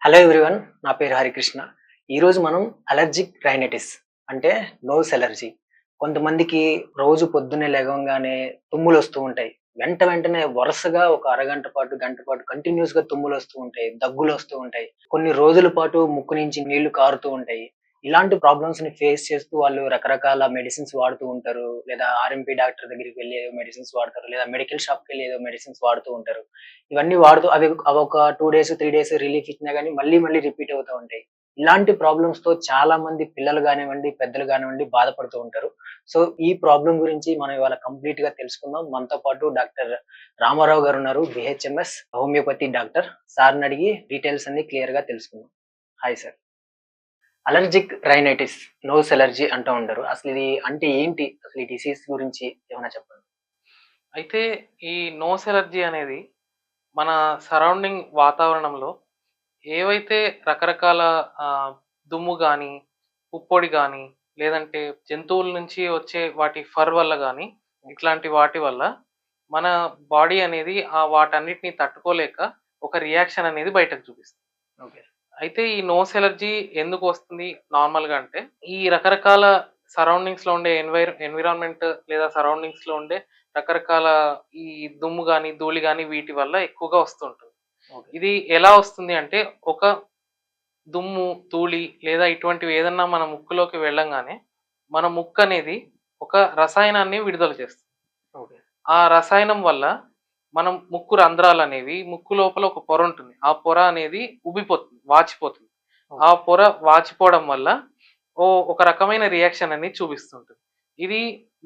Hello everyone. నా పేరు హరికృష్ణ. ఈరోజు మనం అలర్జిక్ రైనైటిస్ అంటే నోస్ ఎలర్జీ. కొంతమందికి రోజు పొద్దున్నే లెగవంగానే తుమ్ములొస్తూ ఉంటాయి. వెంటనే వరుసగా ఒక అరగంట పాటు, గంట పాటు కంటిన్యూయస్‌గా తుమ్ములొస్తూ ఉంటాయి. దగ్గులొస్తూ ఉంటాయి. కొన్ని రోజుల పాటు ముక్కు నుంచి నీళ్లు కారుతూ ఉంటాయి. ఇలాంటి ప్రాబ్లమ్స్‌ని ఫేస్ చేస్తూ వాళ్ళు రకరకాల మెడిసిన్స్ వాడుతూ ఉంటారు. లేదా ఆర్ఎంపీ డాక్టర్ దగ్గరికి వెళ్లి ఏదో మెడిసిన్స్ వాడతారు. లేదా మెడికల్ షాప్‌కెళ్లి ఏదో మెడిసిన్స్ వాడుతూ ఉంటారు. ఇవన్నీ వాడుతూ అవొక 2 డేస్, 3 డేస్ రిలీఫ్ ఇచ్చినా గాని మళ్ళీ రిపీట్ అవుతా ఉంటాయి. ఇలాంటి ప్రాబ్లమ్స్‌తో చాలా మంది పిల్లలు గానివ్వండి, పెద్దలు గానివ్వండి బాధపడుతూ ఉంటారు. సో, ఈ ప్రాబ్లమ్ గురించి మనం ఇవాళ కంప్లీట్‌గా తెలుసుకుందాం. మనతో పాటు డాక్టర్ రామారావు గారున్నారు. BHMS homeopathy doctor. సార్‌ని అడిగి డీటెయిల్స్ అన్నీ క్లియర్‌గా తెలుసుకుందాం. Hi sir. Allergic rhinitis, nose allergy అంటూ ఉంటారు. అసలు ఇది అంటే ఏంటి? అసలు ఈ డిసీజ్ గురించి ఏమైనా చెప్పండి? అయితే ఈ నోస్ ఎలర్జీ అనేది మన సరౌండింగ్ వాతావరణంలో ఏవైతే రకరకాల దుమ్ము గానీ, పుప్పొడి గానీ, లేదంటే జంతువుల నుంచి వచ్చే వాటి ఫర్ వల్ల గానీ, ఇట్లాంటి వాటి వల్ల మన బాడీ అనేది వాటన్నిటిని తట్టుకోలేక ఒక రియాక్షన్ అనేది బయటకు చూపిస్తుంది. ఓకే. అయితే ఈ నోస్ ఎలర్జీ ఎందుకు వస్తుంది నార్మల్‌గా అంటే, ఈ రకరకాల సరౌండింగ్స్‌లో ఉండే ఎన్విరాన్మెంట్ లేదా సరౌండింగ్స్‌లో ఉండే రకరకాల ఈ దుమ్ము గాని, ధూళి గాని వీటి వల్ల ఎక్కువగా వస్తూ ఉంటుంది. ఓకే. ఇది ఎలా వస్తుంది అంటే, ఒక దుమ్ము, ధూళి లేదా ఇటువంటివి ఏదన్నా మన ముక్కులోకి వెళ్ళంగానే, మన ముక్కనేది ఒక రసాయనాన్ని విడుదల చేస్తుంది. ఓకే. ఆ రసాయనం వల్ల మనం ముక్కు రంధ్రాలనేవి ముక్కు లోపల ఒక పొర ఉంటుంది. ఆ పొర అనేది ఉబ్బిపోతుంది, వాచిపోతుంది. ఆ పొర వాచిపోవడం వల్ల ఒక రకమైన రియాక్షన్ అనేది చూపిస్తుంటుంది. ఇది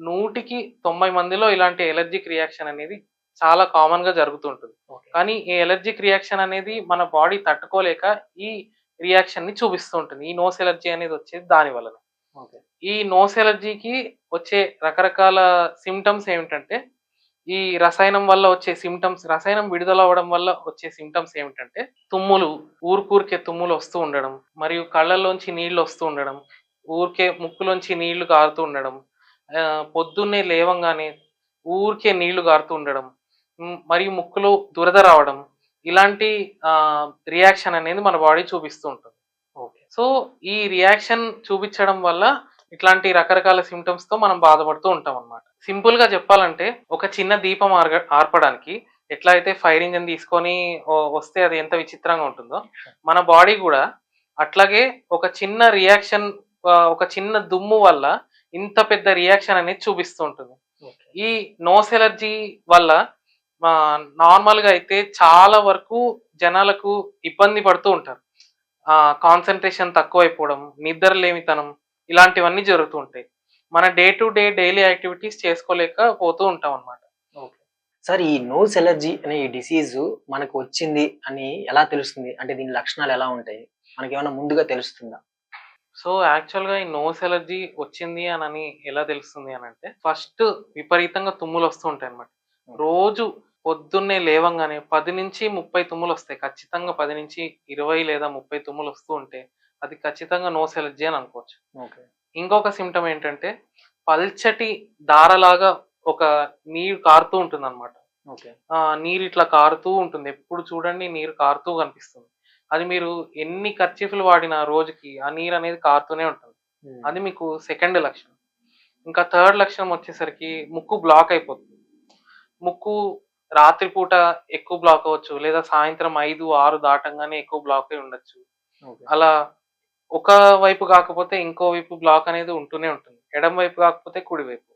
100కి 90 మందిలో ఇలాంటి ఎలర్జిక్ రియాక్షన్ అనేది చాలా కామన్‌గా జరుగుతూ ఉంటుంది. ఓకే. కానీ ఈ ఎలర్జిక్ రియాక్షన్ అనేది మన బాడీ తట్టుకోలేక ఈ రియాక్షన్‌ని చూపిస్తూ ఉంటుంది. ఈ నోస్ ఎలర్జీ అనేది వచ్చేది దాని వలన. ఓకే. ఈ నోస్ ఎలర్జీకి వచ్చే రకరకాల సింప్టమ్స్ ఏమిటంటే, ఈ రసాయనం వల్ల వచ్చే సింప్టమ్స్, రసాయనం విడుదలవ్వడం వల్ల వచ్చే సింప్టమ్స్ ఏమిటంటే, తుమ్ములు, ఊరికే తుమ్ములు వస్తూ ఉండడం, మరియు కళ్ళల్లోంచి నీళ్ళు వస్తూ ఉండడం, ఊరికే ముక్కులోంచి నీళ్లు కారుతూ ఉండడం, పొద్దున్నే లేవంగానే ఊరికే నీళ్లు కారుతూ ఉండడం, మరియు ముక్కులో దురద రావడం, ఇలాంటి రియాక్షన్ అనేది మన బాడీ చూపిస్తూ ఉంటుంది. ఓకే. సో, ఈ రియాక్షన్ చూపించడం వల్ల ఇట్లాంటి రకరకాల సింప్టమ్స్‌తో మనం బాధపడుతూ ఉంటామనమాట. సింపుల్‌గా చెప్పాలంటే, ఒక చిన్న దీపం ఆర్పడానికి ఎట్లా అయితే ఫైర్ ఇంజిన్ తీసుకొని వస్తే అది ఎంత విచిత్రంగా ఉంటుందో, మన బాడీ గూడా అట్లాగే ఒక చిన్న రియాక్షన్, ఒక చిన్న దుమ్ము వల్ల ఇంత పెద్ద రియాక్షన్ అనేది చూపిస్తూ ఉంటుంది. ఓకే. ఈ నోస్ ఎలర్జీ వల్ల నార్మల్‌గా అయితే చాలా వరకు జనాలకు ఇబ్బంది పడుతూ ఉంటారు. కాన్సంట్రేషన్ తక్కువైపోవడం, నిద్రలేమితనం ఇలాంటివన్నీ జరుగుతూ ఉంటాయి. మన day to day daily activities చేసుకోలేకపోతూ ఉంటామనమాట. ఓకే. సార్, ఈ నోస్ అలర్జీ అనే ఈ డిసీజు మనకు వచ్చింది అని ఎలా తెలుస్తుంది? అంటే దీని లక్షణాలు ఎలా ఉంటాయి? మనకేమన్నా ముందుగా తెలుస్తుందా? సో, యాక్చువల్‌గా ఈ నోస్ ఎలర్జీ వచ్చింది అనని ఎలా తెలుస్తుంది అనంటే, ఫస్ట్ విపరీతంగా తుమ్ములొస్తూ ఉంటాయనమాట. రోజు పొద్దున్నే లేవంగానే 10-30 తుమ్ములొస్తాయి. ఖచ్చితంగా 10-20 లేదా 30 తుమ్ములొస్తూ ఉంటే, అది ఖచ్చితంగా నోస్ ఎలర్జీ అని అనుకోవచ్చు. ఓకే. ఇంకొక సింప్టమ్ ఏంటంటే, పల్చటి దారలాగా ఒక నీరు కారుతూ ఉంటుందనమాట. ఓకే. నీరు ఇట్లా కారుతూ ఉంటుంది. ఎప్పుడు చూడండి నీరు కారుతూ కనిపిస్తుంది. అది మీరు ఎన్ని కర్చీఫ్‌లు వాడినా రోజుకి ఆ నీరనేది కారుతూనే ఉంటుంది. అది మీకు సెకండ్ లక్షణం. ఇంకా థర్డ్ లక్షణం వచ్చేసరికి ముక్కు బ్లాక్ అయిపోతుంది. ముక్కు రాత్రిపూట ఎక్కువ బ్లాక్ అవ్వచ్చు. లేదా సాయంత్రం 5, 6 దాటంగానే ఎక్కువ బ్లాక్ అయి ఉండొచ్చు. ఓకే. అలా ఒక వైపు కాకపోతే ఇంకో వైపు బ్లాక్ అనేది ఉంటూనే ఉంటుంది. ఎడమ వైపు కాకపోతే కుడి వైపు.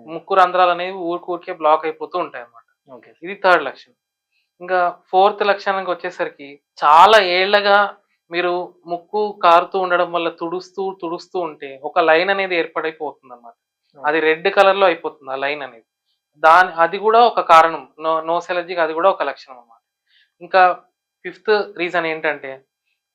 ముక్కు రంధ్రాలనేవి ఊరికే బ్లాక్ అయిపోతూ ఉంటాయన్నమాట. ఓకే. ఇది థర్డ్ లక్షణం. ఇంకా ఫోర్త్ లక్షణానికి వచ్చేసరికి చాలా ఏళ్లగా మీరు ముక్కు కారుతూ ఉండడం వల్ల తుడుస్తూ ఉంటే ఒక లైన్ అనేది ఏర్పడైపోతుందన్నమాట. అది రెడ్ కలర్‌లో అయిపోతుంది ఆ లైన్ అనేది. అది కూడా ఒక కారణం. నోస్ ఎలర్జీకి అది కూడా ఒక లక్షణం అన్నమాట. ఇంకా ఫిఫ్త్ రీజన్ ఏంటంటే,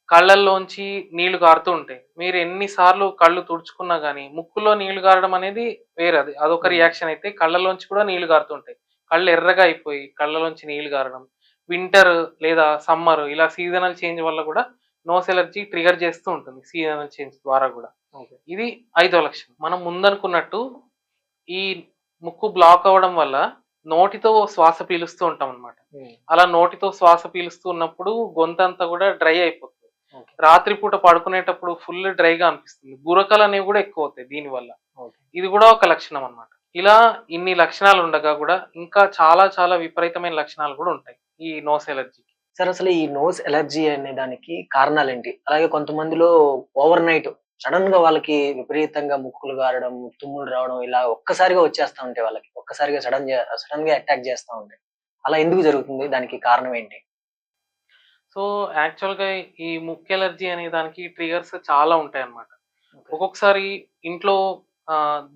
కళ్ళల్లోంచి నీళ్లు కారుతూ ఉంటాయి. మీరు ఎన్ని సార్లు కళ్ళు తుడుచుకున్నా గానీ, ముక్కులో నీళ్లు గారడం అనేది వేరది. అదొక రియాక్షన్ అయితే, కళ్ళలోంచి కూడా నీళ్లు గారుతూ ఉంటాయి. కళ్ళు ఎర్రగా అయిపోయి కళ్ళలోంచి నీళ్లు గారడం. వింటర్ లేదా సమ్మర్ ఇలా సీజనల్ చేంజ్ వల్ల కూడా నోస్ ఎలర్జీ ట్రిగర్ చేస్తూ ఉంటుంది. సీజనల్ చేంజ్ ద్వారా కూడా. ఓకే. ఇది ఐదో లక్షణం. మనం ముందనుకున్నట్టు ఈ ముక్కు బ్లాక్ అవ్వడం వల్ల నోటితో శ్వాస పీలుస్తూ ఉంటామన్నమాట. అలా నోటితో శ్వాస పీలుస్తూ ఉన్నప్పుడు గొంతంతా కూడా డ్రై అయిపోతుంది. రాత్రిపూట పడుకునేటప్పుడు ఫుల్ డ్రైగా అనిపిస్తుంది. గురకలు అనేవి కూడా ఎక్కువ అవుతాయి దీనివల్ల. ఓకే. ఇది కూడా ఒక లక్షణం అన్నమాట. ఇలా ఇన్ని లక్షణాలు ఉండగా కూడా ఇంకా చాలా చాలా విపరీతమైన లక్షణాలు కూడా ఉంటాయి ఈ నోస్ ఎలర్జీకి. సార్ అసలు ఈ నోస్ ఎలర్జీ అనే దానికి కారణాలేంటి? అలాగే కొంతమందిలో ఓవర్ నైట్ సడెన్‌గా వాళ్ళకి విపరీతంగా ముక్కులు గారడం, తుమ్ములు రావడం ఇలా ఒక్కసారిగా వచ్చేస్తా ఉంటాయి వాళ్ళకి. ఒక్కసారిగా సడెన్‌గా అటాక్ చేస్తా ఉంటాయి. అలా ఎందుకు జరుగుతుంది? దానికి కారణం ఏంటి? సో యాక్చువల్‌గా ఈ ముక్కు ఎలర్జీ అనే దానికి ట్రిగర్స్ చాలా ఉంటాయన్నమాట. ఓకే. ఒక్కొక్కసారి ఇంట్లో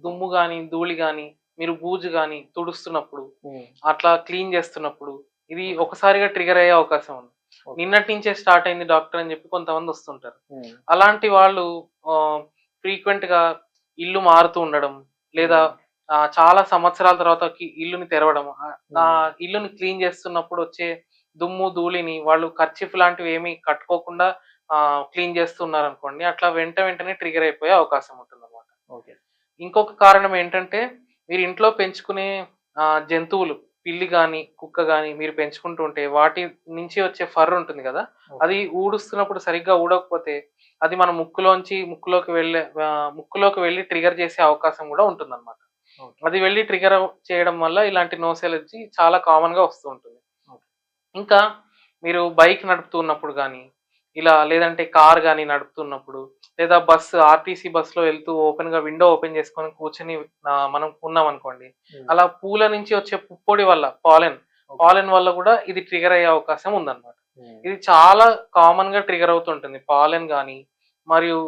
దుమ్ము గాని, ధూళి గాని, మీరు బూజు గాని తుడుస్తున్నప్పుడు, హ్మ్. అట్లా క్లీన్ చేస్తున్నప్పుడు ఇది ఒకసారిగా ట్రిగర్ అయ్యే అవకాశం ఉంది. ఓకే. నిన్నటి నుంచే స్టార్ట్ అయింది డాక్టర్ అని చెప్పి కొంతమంది వస్తుంటారు. హ్మ్. అలాంటి వాళ్ళు ఫ్రీక్వెంట్ గా ఇల్లు మారుతూ ఉండడం, లేదా హ్మ్. చాలా సంవత్సరాల తర్వాత ఇల్లుని తెరవడం, ఆ హ్మ్. ఇల్లుని క్లీన్ చేస్తున్నప్పుడు వచ్చే దుమ్ము ధూళిని వాళ్ళు కర్చీఫ్ లాంటివి ఏమీ కట్టుకోకుండా క్లీన్ చేస్తున్నారు అనుకోండి, అట్లా వెంటనే ట్రిగర్ అయిపోయే అవకాశం ఉంటుంది అనమాట. ఓకే. ఇంకొక కారణం ఏంటంటే, మీరు ఇంట్లో పెంచుకునే జంతువులు, పిల్లి గాని, కుక్క గాని మీరు పెంచుకుంటూ ఉంటే వాటి నుంచి వచ్చే ఫర్ ఉంటుంది కదా! అది ఓకే. ఊడుస్తున్నప్పుడు సరిగ్గా ఊడకపోతే అది మన ముక్కులోకి వెళ్ళి ట్రిగర్ చేసే అవకాశం కూడా ఉంటుందన్నమాట. ఓకే. అది వెళ్ళి ట్రిగర్ చేయడం వల్ల ఇలాంటి నోస్ ఎలర్జీ చాలా కామన్‌గా వస్తూ ఉంటుంది. ఓకే. ఇంకా మీరు బైక్ నడుపుతున్నప్పుడు గానీ, ఇలా లేదంటే కార్ గానీ నడుపుతున్నప్పుడు, లేదా ఆర్‌టీసీ బస్‌లో వెళ్తూ విండో ఓపెన్ చేసుకొని కూర్చొని మనం ఉన్నామనుకోండి. హ్మ్. అలా పూల నుంచి వచ్చే పుప్పొడి వల్ల ఓకే. పాలెన్ వల్ల గూడా ఇది ట్రిగర్ అయ్యే అవకాశం ఉందన్నమాట. హ్మ్. ఇది చాలా కామన్‌గా ట్రిగర్ అవుతుంటుంది. పాలెన్ గానీ, మరియు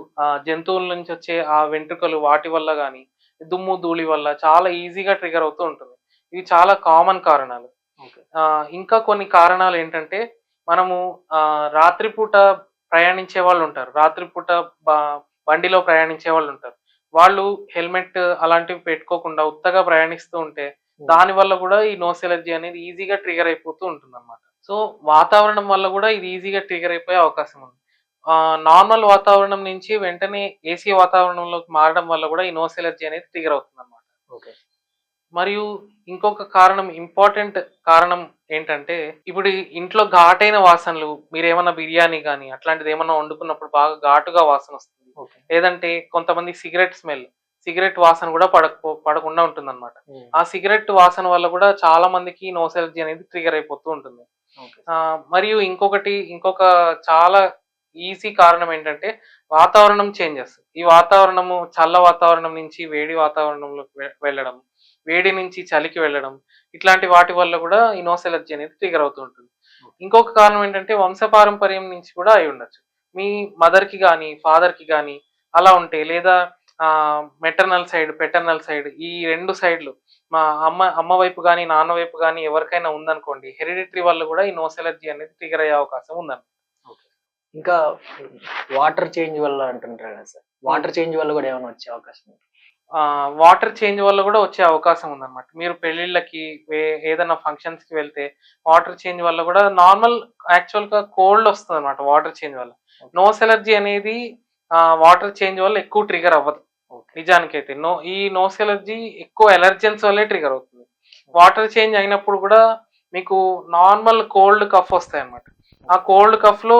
జంతువుల నుంచి వచ్చే ఆ వెంట్రుకలు వాటి వల్ల గానీ, దుమ్ము, ధూళి వల్ల చాలా ఈజీగా ట్రిగర్ అవుతూ ఉంటుంది. ఇవి చాలా కామన్ కారణాలు. ఓకే. ఇంకా కొన్ని కారణాలేంటంటే, మనము రాత్రిపూట ప్రయాణించే వాళ్ళుంటారు. రాత్రిపూట బ బండిలో ప్రయాణించే వాళ్ళుంటారు. వాళ్ళు హెల్మెట్ అలాంటివి పెట్టుకోకుండా ఉత్తగా ప్రయాణిస్తూ ఉంటే, హ్మ్. దానివల్ల గూడా ఈ నోస్ ఎలర్జీ అనేది ఈజీగా ట్రిగర్ అయిపోతూ ఉంటుందన్నమాట. సో, వాతావరణం వల్ల గూడా ఇది ఈజీగా ట్రిగర్ అయిపోయే అవకాశం ఉంది. నార్మల్ వాతావరణం నుంచి వెంటనే ఏసీ వాతావరణంలోకి మారడం వల్ల గూడా ఈ నోస్ ఎలర్జీ అనేది ట్రిగర్ అవుతుందన్నమాట. ఓకే. మరియు ఇంకొక కారణం, ఇంపార్టెంట్ కారణం ఏంటంటే, ఇప్పుడు ఈ ఇంట్లో ఘాటైన వాసనలు మీరేమన్నా బిర్యానీ గానీ, అట్లాంటిదేమన్నా వండుకున్నప్పుడు బాగా ఘాటుగా వాసనొస్తుంది. ఓకే. లేదంటే కొంతమంది సిగరెట్ వాసన గూడా పడకుండా ఉంటుందన్నమాట. హ్మ్. ఆ సిగరెట్ వాసన వల్ల గూడా చాలా మందికి నోస్ ఎలర్జీ అనేది ట్రిగర్ అయిపోతూ ఉంటుంది. ఓకే. మరియు ఇంకొక చాలా ఈజీ కారణం ఏంటంటే, వాతావరణం చేంజెస్. ఈ వాతావరణము చల్ల వాతావరణం నుంచి వేడి వాతావరణంలోకి వెళ్ళడం, వేడి నుంచి చలికి వెళ్ళడం, ఇట్లాంటి వాటి వల్ల కూడా ఈ నోస్ ఎలర్జీ అనేది ట్రిగర్ అవుతూ ఉంటుంది. ఇంకొక కారణం ఏంటంటే వంశపారంపర్యం నుంచి కూడా అయి ఉండొచ్చు. మీ మదర్‌కి గాని, ఫాదర్‌కి గాని అలా ఉంటే, లేదా పెటర్నల్ సైడ్ ఈ 2 సైడ్‌లు మా అమ్మ వైపు గాని, నాన్న వైపు గాని ఎవరికైనా ఉందనుకోండి, హెరిడిటరీ వల్ల కూడా ఈ నోస్ ఎలర్జీ అనేది ట్రిగర్ అయ్యే అవకాశం ఉందండి. ఓకే. ఇంకా వాటర్ చేంజ్ వల్ల అంటుంటారు కదా సార్. వాటర్ చేంజ్ వల్ల కూడా ఏమైనా వచ్చే అవకాశం ఉందా? వాటర్ చేంజ్ వల్ల కూడా వచ్చే అవకాశం ఉందన్నమాట. మీరు పెళ్ళిళ్ళకి ఏదైనా ఫంక్షన్స్‌కి వెళ్తే వాటర్ చేంజ్ వల్ల కూడా యాక్చువల్‌గా కోల్డ్ వస్తదన్నమాట వాటర్ చేంజ్ వల్ల. నోస్ ఎలర్జీ అనేది వాటర్ చేంజ్ వల్ల ఎక్కువ ట్రిగర్ అవ్వదు. ఓకే. నిజానికైతే. ఈ నోస్ ఎలర్జీ ఎక్కువ ఎలర్జెన్స్ వల్లే ట్రిగర్ అవుతుంది. వాటర్ చేంజ్ అయినప్పుడు కూడా మీకు నార్మల్ కోల్డ్, కఫ్ వస్తాయన్నమాట. ఆ కోల్డ్, కఫ్‌లో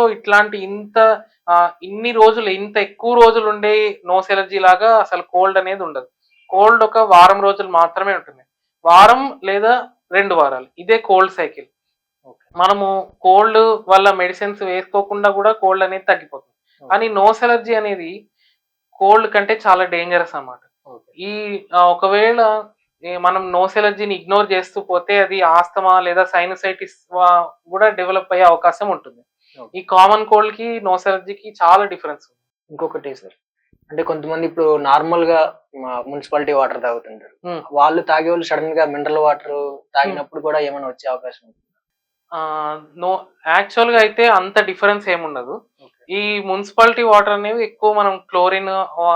ఇంత ఎక్కువ రోజులు ఉండే నోస్ ఎలర్జీ లాగా అసలు కోల్డ్ అనేది ఉండదు. కోల్డ్ ఒక వారం రోజులు మాత్రమే ఉంటుంది. వారం లేదా 2 వారాలు. ఇదే కోల్డ్ సైకిల్. ఓకే. మనము కోల్డ్ వల్ల మెడిసిన్స్ వేసుకోకుండా కూడా కోల్డ్ అనేది తగ్గిపోతుంది. కానీ నోస్ ఎలర్జీ అనేది కోల్డ్ కంటే చాలా డేంజరస్ అన్నమాట. ఓకే. ఒకవేళ మనం నోస్ ఎలర్జీని ఇగ్నోర్ చేస్తూ పోతే అది ఆస్తమా లేదా సైనసైటిస్ కూడా డెవలప్ అయ్యే అవకాశం ఉంటుంది. ఓకే. ఈ కామన్ కోల్డ్‌కి, నోస్ ఎలర్జీకి చాలా డిఫరెన్స్ ఉంది. ఇంకొకటి సార్. అంటే కొంతమంది ఇప్పుడు నార్మల్‌గా మున్సిపాలిటీ వాటర్ తాగుతుంటారు. హ్మ్. వాళ్ళు తాగేవాళ్ళు సడెన్‌గా మినరల్ వాటర్ హ్మ్. తాగినప్పుడు కూడా ఏమైనా వచ్చే అవకాశం ఉందా? ఆహ్, నో యాక్చువల్‌గా అయితే అంత డిఫరెన్స్ ఏముండదు. ఓకే. ఈ మున్సిపాలిటీ వాటర్ అనేవి ఎక్కువ మనం క్లోరిన్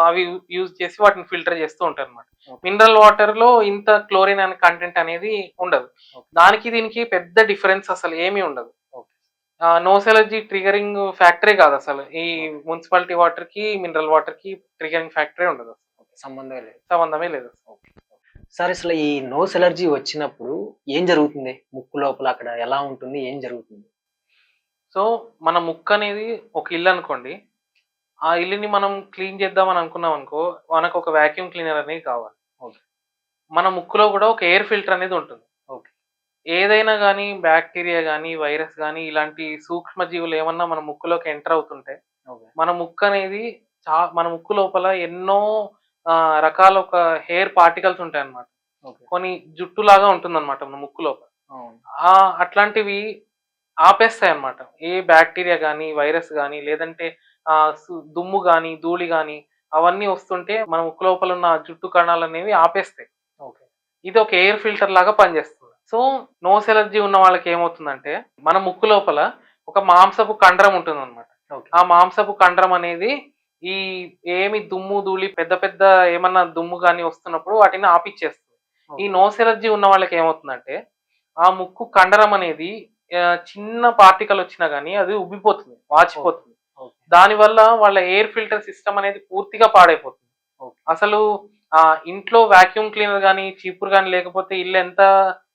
అవి యూజ్ చేసి వాటిని ఫిల్టర్ చేస్తూ ఉంటారన్నమాట. ఓకే. మినరల్ వాటర్‌లో ఇంత క్లోరిన్ అనే కంటెంట్ అనేది ఉండదు. ఓకే. దీనికి పెద్ద డిఫరెన్స్ అసలు ఏమీ ఉండదు. ఓకే. నోస్ ఎలర్జీ ట్రిగరింగ్ ఫ్యాక్టరే కాదసలు. ఈ ఓకే. మున్సిపాలిటీ వాటర్‌కి, మినరల్ వాటర్‌కి ట్రిగరింగ్ ఫ్యాక్టరే ఉండదు. ఓకే. సంబంధమే లేదు. సంబంధమే లేదు. ఓకే. సార్ అసలు ఈ నోస్ ఎలర్జీ వచ్చినప్పుడు ఏం జరుగుతుంది? ముక్కు లోపల అక్కడ ఎలా ఉంటుంది? ఏం జరుగుతుంది? సో, మన ముక్కనేది ఒక ఇల్లనుకోండి. ఆ ఇల్లుని మనం క్లీన్ చేద్దామని అనుకున్నాం అనుకో, మనకు ఒక వాక్యూమ్ క్లీనర్ అనేది కావాలి. ఓకే. మన ముక్కులో కూడా ఒక ఎయిర్ ఫిల్టర్ అనేది ఉంటుంది. ఓకే. ఏదైనా గానీ, బ్యాక్టీరియా గానీ, వైరస్ గానీ, ఇలాంటి సూక్ష్మజీవులు ఏమన్నా మన ముక్కులోకి ఎంటర్ అవుతుంటే, ఓకే. మన ముక్కు అనేది మన ముక్కు లోపల ఎన్నో రకాల ఒక హెయిర్ పార్టికల్స్ ఉంటాయన్నమాట. ఓకే. కొన్ని జుట్టులాగా ఉంటుందన్నమాట మన ముక్కు లోపల. అవును. అట్లాంటివి ఆపేస్తాయన్నమాట. ఏ బ్యాక్టీరియా గానీ, వైరస్ గానీ, లేదంటే దుమ్ము గానీ, ధూళి గానీ అవన్నీ వస్తుంటే మన ముక్కు లోపల ఉన్న జుట్టు కణాలనేవి ఆపేస్తాయి. ఓకే. ఇది ఒక ఎయిర్ ఫిల్టర్ లాగా పనిచేస్తుంది. సో, నోస్ ఎలర్జీ ఉన్న వాళ్ళకి ఏమవుతుందంటే, మన ముక్కు లోపల ఒక మాంసపు కండరం ఉంటుందన్నమాట. ఓకే. ఆ మాంసపు కండరం అనేది ఈ ఏమి దుమ్ము, ధూళి పెద్ద పెద్ద ఏమన్నా దుమ్ము గాని వస్తున్నప్పుడు వాటిని ఆపిచ్చేస్తుంది. ఈ ఓకే. నోస్ ఎలర్జీ ఉన్న వాళ్ళకి ఏమవుతుందంటే, ఆ ముక్కు కండరం అనేది చిన్న పార్టికల్ వచ్చినా గాని అది ఉబ్బిపోతుంది, వాచిపోతుంది. ఓకే. దానివల్ల వాళ్ళ ఎయిర్ ఫిల్టర్ సిస్టమ్ అనేది పూర్తిగా పాడైపోతుంది. ఓకే. అసలు ఇంట్లో వాక్యూమ్ క్లీనర్ గాని, చీపురు గాని లేకపోతే ఇల్లెంత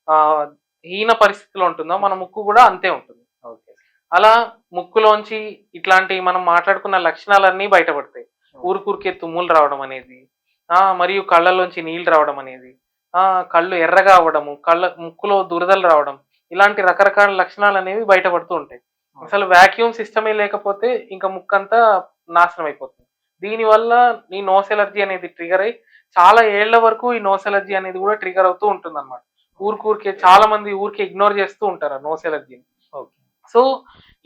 ఆహ్, హీన పరిస్థితిలో ఉంటుందో మన ముక్కు గూడా అంతే ఉంటుంది. ఓకే. అలా ముక్కులోంచి ఇట్లాంటి మనం మాట్లాడుకున్న లక్షణాలన్నీ బయటపడతాయి. ఊరికే తుమ్ములు రావడం అనేది, మరియు కళ్ళలోంచి నీళ్ళు రావడం అనేది, కళ్ళు ఎర్రగా అవ్వడము, ముక్కులో దురదలు రావడం, ఇలాంటి రకరకాల లక్షణాలనేవి బయటపడుతూ ఉంటాయి. అసలు వాక్యూమ్ సిస్టమే లేకపోతే ఇంక ముక్కంతా నాశనం అయిపోతుంది. దీనివల్ల ఈ నోస్ ఎలర్జీ అనేది ట్రిగర్ అయ్యి చాలా ఏళ్ల వరకు ఈ నోస్ ఎలర్జీ అనేది కూడా ట్రిగర్ అవుతూ ఉంటుందన్నమాట. ఊరికే చాలా మంది ఊరికే ఇగ్నోర్ చేస్తూ ఉంటారు ఆ నోస్ ఎలర్జీని. ఓకే. సో,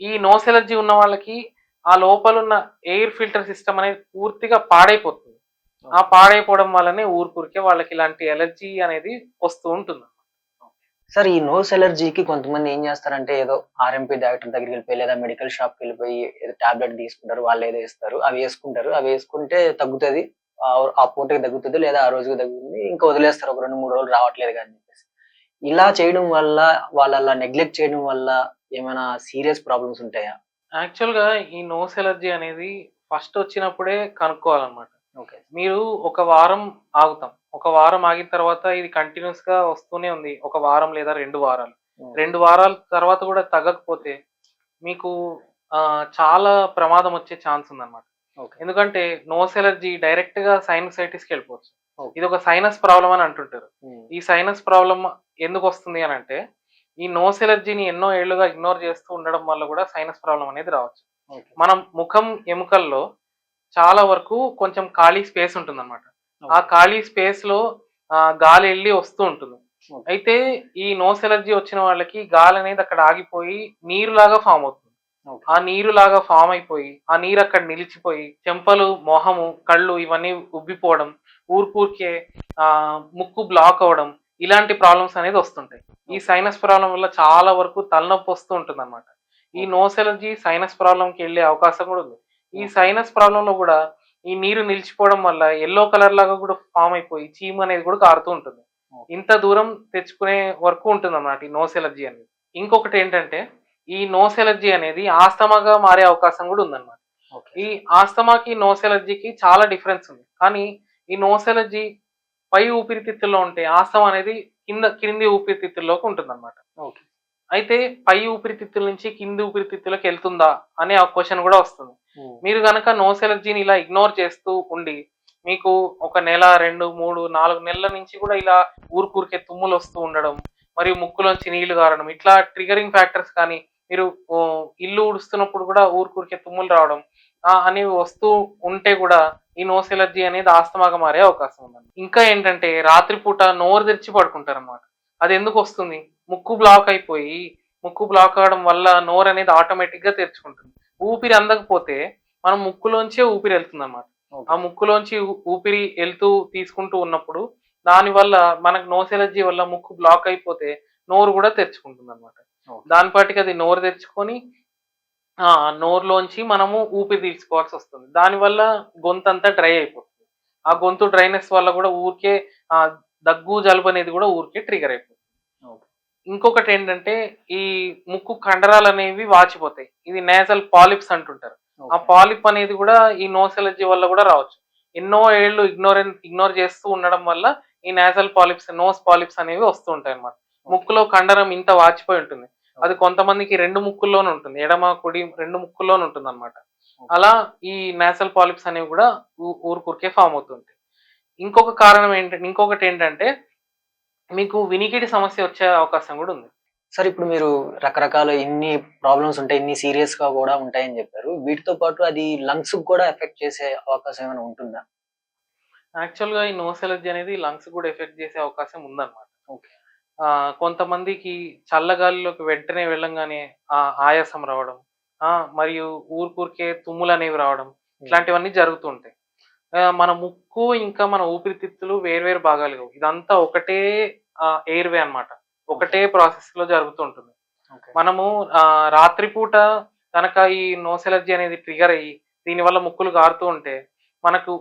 ఈ నోస్ ఎలర్జీ ఉన్న వాళ్ళకి ఆ లోపలున్న ఎయిర్ ఫిల్టర్ సిస్టమ్ అనేది పూర్తిగా పాడైపోతుంది. ఆ పాడైపోవడం వల్లనే ఊరికే వాళ్ళకి ఇలాంటి ఎలర్జీ అనేది వస్తూ ఉంటుంది. సార్, ఈ నోస్ ఎలర్జీకి కొంతమంది ఏం చేస్తారంటే ఏదో ఆర్ఎంపీ డాక్టర్ దగ్గరికి వెళ్ళిపోయి లేదా మెడికల్ షాప్‌కి వెళ్ళిపోయి ఏదో టాబ్లెట్ తీసుకుంటారు. వాళ్ళేదో ఇస్తారు. అవి యేసుకుంటారు. అవి యేసుకుంటే తగ్గుతది. ఆ పూటకి తగ్గుతది లేదా ఆ రోజుకి తగ్గుతుంది. ఇంకా వదిలేస్తారు. ఒక 2, 3 రోజులు రావట్లేదుగా అని చెప్పేసి. ఇలా చేయడం వల్ల వాళ్ళు అలా నెగ్లెక్ట్ చేయడం వల్ల ఏమైనా సీరియస్ ప్రాబ్లమ్స్ ఉంటాయా? యాక్చువల్‌గా ఈ నోస్ ఎలర్జీ అనేది ఫస్ట్ వచ్చినప్పుడే కనుక్కోవాలన్నమాట. ఓకే. మీరు ఒక వారం ఆగుతాం. ఒక వారం ఆగిన తర్వాత ఇది కంటిన్యూయస్‌గా వస్తూనే ఉంది. ఒక వారం లేదా 2 వారాలు. హ్మ్. 2 వారాల తర్వాత కూడా తగ్గకపోతే మీకు చాలా ప్రమాదం వచ్చే ఛాన్స్ ఉందన్నమాట. ఓకే. ఎందుకంటే నోస్ ఎలర్జీ డైరెక్ట్‌గా సైనసైటిస్‌కి వెళ్ళిపోవచ్చు. ఓకే. ఇదొక సైనస్ ప్రాబ్లమ్ అని అంటుంటారు. హ్మ్. ఈ సైనస్ ప్రాబ్లమ్ ఎందుకొస్తుంది అనంటే, ఈ నోస్ ఎలర్జీని ఎన్నో ఏళ్లుగా ఇగ్నోర్ చేస్తూ ఉండడం వల్ల కూడా సైనస్ ప్రాబ్లమ్ అనేది రావచ్చు. ఓకే. మనం ముఖం ఎముకల్లో చాలా వరకు కొంచెం ఖాళీ స్పేస్ ఉంటుందన్నమాట. ఆ ఓకే. ఖాళీ స్పేస్‌లో గాలి ఎళ్లి వస్తూ ఉంటుంది. ఓకే. అయితే ఈ నోస్ ఎలర్జీ వచ్చిన వాళ్ళకి గాలనేది అక్కడ ఆగిపోయి నీరులాగా ఫార్మ్ అవుతుంది. ఓకే. ఆ నీరులాగా ఫార్మ్ అయిపోయి, ఆ నీరు అక్కడ నిలిచిపోయి, చెంపలు, మొహము, కళ్ళు ఇవన్నీ ఉబ్బిపోవడం, ఊరికే ముక్కు బ్లాక్ అవ్వడం, ఇలాంటి ప్రాబ్లమ్స్ అనేది వస్తుంటాయి. ఈ సైనస్ ప్రాబ్లమ్ వల్ల చాలా వరకు తలనొప్పి వస్తూ ఉంటుందన్నమాట. ఈ నోస్ ఎలర్జీ సైనస్ ప్రాబ్లమ్‌కి వెళ్ళే అవకాశం కూడా ఉంది. ఈ సైనస్ ప్రాబ్లమ్‌లో కూడా ఈ నీరు నిలిచిపోవడం వల్ల యెల్లో కలర్ లాగా కూడా ఫార్మ్ అయిపోయి చీము అనేది కూడా కారుతూ ఉంటుంది. ఇంత దూరం తెచ్చుకునే వరకు ఉంటుందన్నమాట ఈ నోస్ ఎలర్జీ అనేది. ఇంకొకటేంటంటే ఈ నోస్ ఎలర్జీ అనేది ఆస్తమాగా మారే అవకాశం కూడా ఉందన్నమాట. ఓకే. ఈ ఆస్తమాకి, నోస్ ఎలర్జీకి చాలా డిఫరెన్స్ ఉంది. కానీ ఈ నోస్ ఎలర్జీ పై ఊపిరితిత్తుల్లో ఉంటే ఆస్తమా అనేది కింది ఊపిరితిత్తుల్లోకి ఉంటుందన్నమాట. ఓకే. అయితే పై ఊపిరితిత్తుల నుంచి కింది ఊపిరితిత్తులకు వెళ్తుందా అనే ఆ క్వశ్చన్ కూడా వస్తుంది. హ్మ్. మీరు గనక నోస్ ఎలర్జీని ఇలా ఇగ్నోర్ చేస్తూ ఉండి మీకు ఒక నెల, 2, 3, 4 నెలల నుంచి కూడా ఇలా ఊరికే తుమ్ములు వస్తూ ఉండడం, మరియు ముక్కులోంచి నీళ్లు గారడం, ఇట్లా ట్రిగరింగ్ ఫ్యాక్టర్స్ కానీ మీరు ఇల్లు ఊడుస్తున్నప్పుడు కూడా ఊరికే తుమ్ములు రావడం అనేవి వస్తూ ఉంటే కూడా ఈ నోస్ ఎలర్జీ అనేది ఆస్తమాగా మారే అవకాశం ఉందండి. ఇంకా ఏంటంటే రాత్రిపూట నోరు తెరిచి పడుకుంటారన్నమాట. అది ఎందుకు వస్తుంది? ముక్కు బ్లాక్ అయిపోయి, ముక్కు బ్లాక్ అవ్వడం వల్ల నోరు అనేది ఆటోమేటిక్‌గా తెరుచుకుంటుంది. ఊపిరి అందకపోతే మనం ముక్కులోంచే ఊపిరి వెళ్తుందన్నమాట. ఆ ఓకే. ముక్కులోంచి ఊపిరి వెళ్తూ తీసుకుంటూ ఉన్నప్పుడు దానివల్ల మనకు నోస్ ఎలర్జీ వల్ల ముక్కు బ్లాక్ అయిపోతే నోరు కూడా తెరుచుకుంటుందన్నమాట. ఓకే. దాని పాటికి అది నోరు తెరుచుకొని నోరులోంచి మనము ఊపిరి తీసుకోవాల్సొస్తుంది. దానివల్ల గొంతంతా డ్రై అయిపోతుంది. ఆ గొంతు డ్రైనెస్ వల్ల కూడా ఊరికే ఆహ్, దగ్గు, జలుబు అనేది కూడా ఊరికే ట్రిగర్ అయిపోతుంది. ఓకే. ఇంకొకటేంటంటే ఈ ముక్కు కండరాలనేవి వాచిపోతాయి. ఇది నేసల్ పాలిప్స్ అంటుంటారు. ఆ ఓకే. పాలిప్ అనేది కూడా ఈ నోస్ ఎలర్జీ వల్ల కూడా రావచ్చు. ఎన్నో ఏళ్ళు ఇగ్నోర్ చేస్తూ ఉండడం వల్ల ఈ నేసల్ పాలిప్స్, నోస్ పాలిప్స్ అనేవి వస్తూ ఉంటాయన్నమాట. ముక్కులో కండరం ఇంత వాచిపోయి ఉంటుంది. అది కొంతమందికి 2 ముక్కుల్లోనే ఉంటుంది. ఎడమ, కుడి 2 ముక్కుల్లోనే ఉంటుందన్నమాట. అలా ఈ నేసల్ పాలిప్స్ అనేవి కూడా ఊరుకూరికే ఫామ్ అవుతుంటాయి. ఇంకొకటి ఏంటంటే మీకు వినికిడి సమస్య వచ్చే అవకాశం కూడా ఉంది. సార్ ఇప్పుడు మీరు రకరకాల ఇన్ని ప్రాబ్లమ్స్ ఉంటాయి, ఇన్ని సీరియస్‌గా గూడా ఉంటాయని జెప్పారు. వీటితో పాటు అది లంగ్స్‌కి కూడా ఎఫెక్ట్ చేసే అవకాశం ఏమైనా ఉంటుందా? యాక్చువల్‌గా ఈ నోస్ ఎలర్జీ అనేది లంగ్స్ కూడా ఎఫెక్ట్ చేసే అవకాశం ఉందన్నమాట. ఓకే. కొంతమందికి చల్లగాలిలోకి వెంటనే వెళ్ళంగానే ఆయాసం రావడం, మరియు ఊరికే తుమ్ములనేవి రావడం, ఇట్లాంటివన్నీ జరుగుతూ ఉంటాయి. మన ముక్కు ఇంకా మన ఊపిరితిత్తులు వేరు వేరు భాగాలు. ఇదంతా ఒకటే ఎయిర్‌వే అన్నమాట. ఒకటే ప్రాసెస్‌లో జరుగుతూ ఉంటుంది. ఓకే. మనము రాత్రిపూట గనక ఈ నోస్ ఎలర్జీ అనేది ట్రిగ్గర్ అయ్యి, దీనివల్ల ముక్కులు గారుతూ ఉంటే, మనకు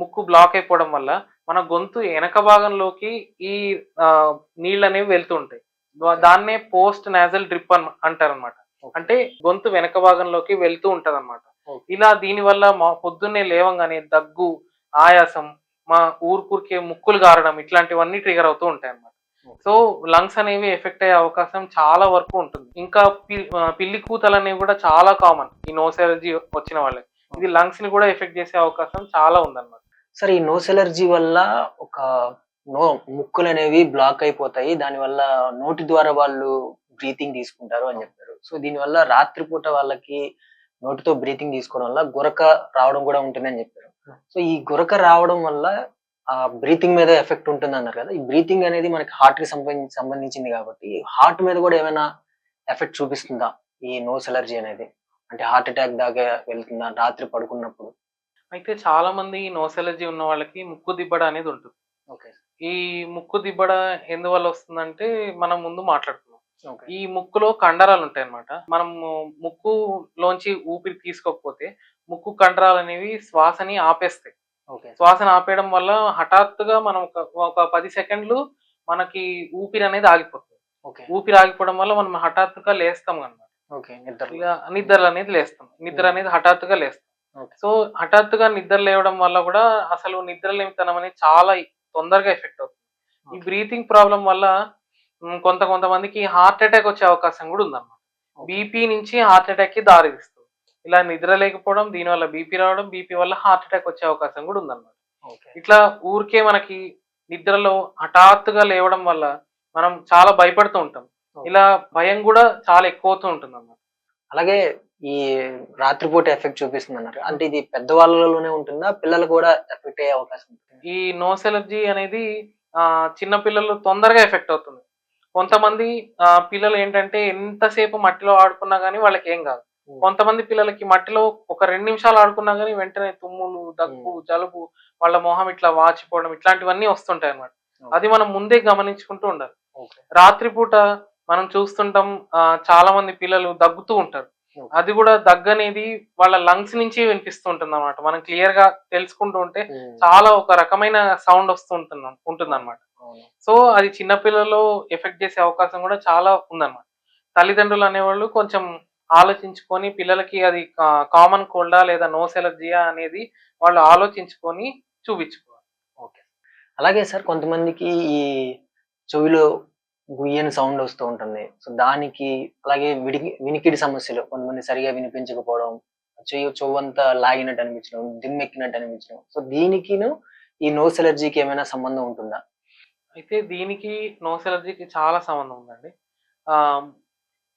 ముక్కు బ్లాక్ అయిపోవడం వల్ల మన గొంతు ఎనక భాగంలోకి ఈ నీళ్ళనేవి వెళ్తూ ఉంటాయి. దాన్నే పోస్ట్ నాజల్ డ్రిప్ అంటారనమాట. అంటే గొంతు వెనక భాగంలోకి వెళ్తూ ఉంటదన్నమాట. ఇలా దీనివల్ల పొద్దున్నే లేవంగానే దగ్గు, ఆయాసం, ఊరికే ముక్కులు గారడం ఇట్లాంటివన్నీ ట్రిగ్గర్ అవుతూ ఉంటాయన్నమాట. సో లంగ్స్ అనేవి ఎఫెక్ట్ అయ్యే అవకాశం చాలా వరకు ఉంటుంది. ఇంకా పిల్లి కూతలు అనేవి కూడా చాలా కామన్ ఈ నోస్ ఎలర్జీ వచ్చిన వాళ్ళకి. ఇది లంగ్స్ ని కూడా ఎఫెక్ట్ చేసే అవకాశం చాలా ఉందన్నమాట. సరే ఈ నోస్ ఎలర్జీ వల్ల ఒక నో ముక్కులనేవి బ్లాక్ అయిపోతాయి. దానివల్ల నోటి ద్వారా వాళ్ళు బ్రీతింగ్ తీసుకుంటారు అని జెప్పారు. సో దీనివల్ల రాత్రిపూట వాళ్ళకి నోటితో బ్రీతింగ్ తీసుకోవడం వల్ల గురక రావడం గూడా ఉంటుందని జెప్పారు. సో ఈ గురక రావడం వల్ల బ్రీతింగ్ మీద ఎఫెక్ట్ ఉంటుందన్నారు కదా! ఈ బ్రీతింగ్ అనేది మనకి హార్ట్‌కి సంబంధించింది గాబట్టి, హార్ట్ మీద గూడా ఏమైనా ఎఫెక్ట్ చూపిస్తుందా? ఈ నోస్ ఎలర్జీ అనేది? అంటే హార్ట్ అటాక్ దాకా వెళ్తుందా రాత్రి పడుకున్నప్పుడు? అయితే చాలా మంది నోస్ ఎలర్జీ ఉన్న వాళ్ళకి ముక్కు దిబ్బడ అనేది ఉంటుంది. ఓకే. ఈ ముక్కు దిబ్బడ ఎందువల్ల వస్తుందంటే మనం ముందు మాట్లాడుకున్నాం. ఓకే. ఈ ముక్కులో కండరాలు ఉంటాయన్నమాట. మనము ముక్కులోంచి ఊపిరి తీసుకోకపోతే ముక్కు కండరాలు అనేవి శ్వాసని ఆపేస్తాయి. ఓకే. శ్వాసను ఆపేయడం వల్ల హఠాత్తుగా మనం ఒక 10 సెకండ్లు మనకి ఊపిరి అనేది ఆగిపోతుంది. ఓకే. ఊపిరి ఆగిపోవడం వల్ల మనం హఠాత్తుగా లేస్తాం అన్నమాట. ఓకే. నిద్ర అనేది లేస్తాం. నిద్ర అనేది హఠాత్తుగా లేస్తాం. ఓకే. సో హఠాత్తుగా నిద్ర లేవడం వల్ల కూడా అసలు నిద్రలేమితనం అనేది చాలా తొందరగా ఎఫెక్ట్ అవుతుంది. ఈ బ్రీతింగ్ ప్రాబ్లం వల్ల కొంతమందికి హార్ట్ అటాక్ వచ్చే అవకాశం కూడా ఉందన్నమాట. బీపీ నుంచి హార్ట్ అటాక్ కి దారి తీస్తుంది. ఇలా నిద్ర లేకపోవడం, దీనివల్ల బీపీ రావడం, బీపీ వల్ల హార్ట్ అటాక్ వచ్చే అవకాశం కూడా ఉందన్నమాట. ఇట్లా ఊరికే మనకి నిద్రలో హఠాత్తుగా లేవడం వల్ల మనం చాలా భయపడుతూ ఉంటాం. ఇలా భయం కూడా చాలా ఎక్కువ అవుతూ ఉంటుంది అన్నమాట. అలాగే ఈ రాత్రిపూట ఎఫెక్ట్ చూపిస్తుందన్నారు. అంటే ఇది పెద్దవాళ్ళలోనే ఉంటుందా? పిల్లలు కూడా ఎఫెక్ట్ అయ్యే అవకాశం ఉంటుందా? ఈ నోస్ ఎలర్జీ అనేది చిన్న పిల్లలు తొందరగా ఎఫెక్ట్ అవుతుంది. కొంతమంది పిల్లలు ఏంటంటే ఎంతసేపు మట్టిలో ఆడుకున్నా గానీ వాళ్ళకేం కాదు. కొంతమంది పిల్లలకి మట్టిలో ఒక 2 నిమిషాలు ఆడుకున్నా గానీ వెంటనే తుమ్ములు, దగ్గు, జలుబు, వాళ్ళ మొహం ఇట్లా వాచిపోవడం ఇట్లాంటివన్నీ వస్తుంటాయి అన్నమాట. అది మనం ముందే గమనించుకుంటూ ఉండాలి. రాత్రిపూట మనం చూస్తుంటాం చాలా మంది పిల్లలు దగ్గుతూ ఉంటారు. అది కూడా దగ్గు అనేది వాళ్ళ లంగ్స్ నుంచి వినిపిస్తూ ఉంటుంది అన్నమాట. మనం క్లియర్ గా తెలుసుకుంటూ ఉంటే చాలా ఒక రకమైన సౌండ్ వస్తూ ఉంటుంది అన్నమాట. సో అది చిన్నపిల్లల్లో ఎఫెక్ట్ చేసే అవకాశం కూడా చాలా ఉందన్నమాట. తల్లిదండ్రులు అనేవాళ్ళు కొంచెం ఆలోచించుకొని పిల్లలకి అది కామన్ కోల్డా లేదా నోస్ ఎలర్జీయా అనేది వాళ్ళు ఆలోచించుకొని చూపించుకోవాలి. ఓకే. అలాగే సార్ కొంతమందికి ఈ చెవిలో గుయ్యని సౌండ్ వస్తూ ఉంటుంది. సో దానికి అలాగే వినికిడి సమస్యలు కొంతమంది సరిగా వినిపించకపోవడం, చెవంతా లాగినట్టు అనిపించడం, దిమ్మెక్కినట్టు అనిపించడం. సో దీనికిను ఈ నోస్ ఎలర్జీకి ఏమైనా సంబంధం ఉంటుందా? అయితే దీనికి నోస్ ఎలర్జీకి చాలా సంబంధం ఉందండి.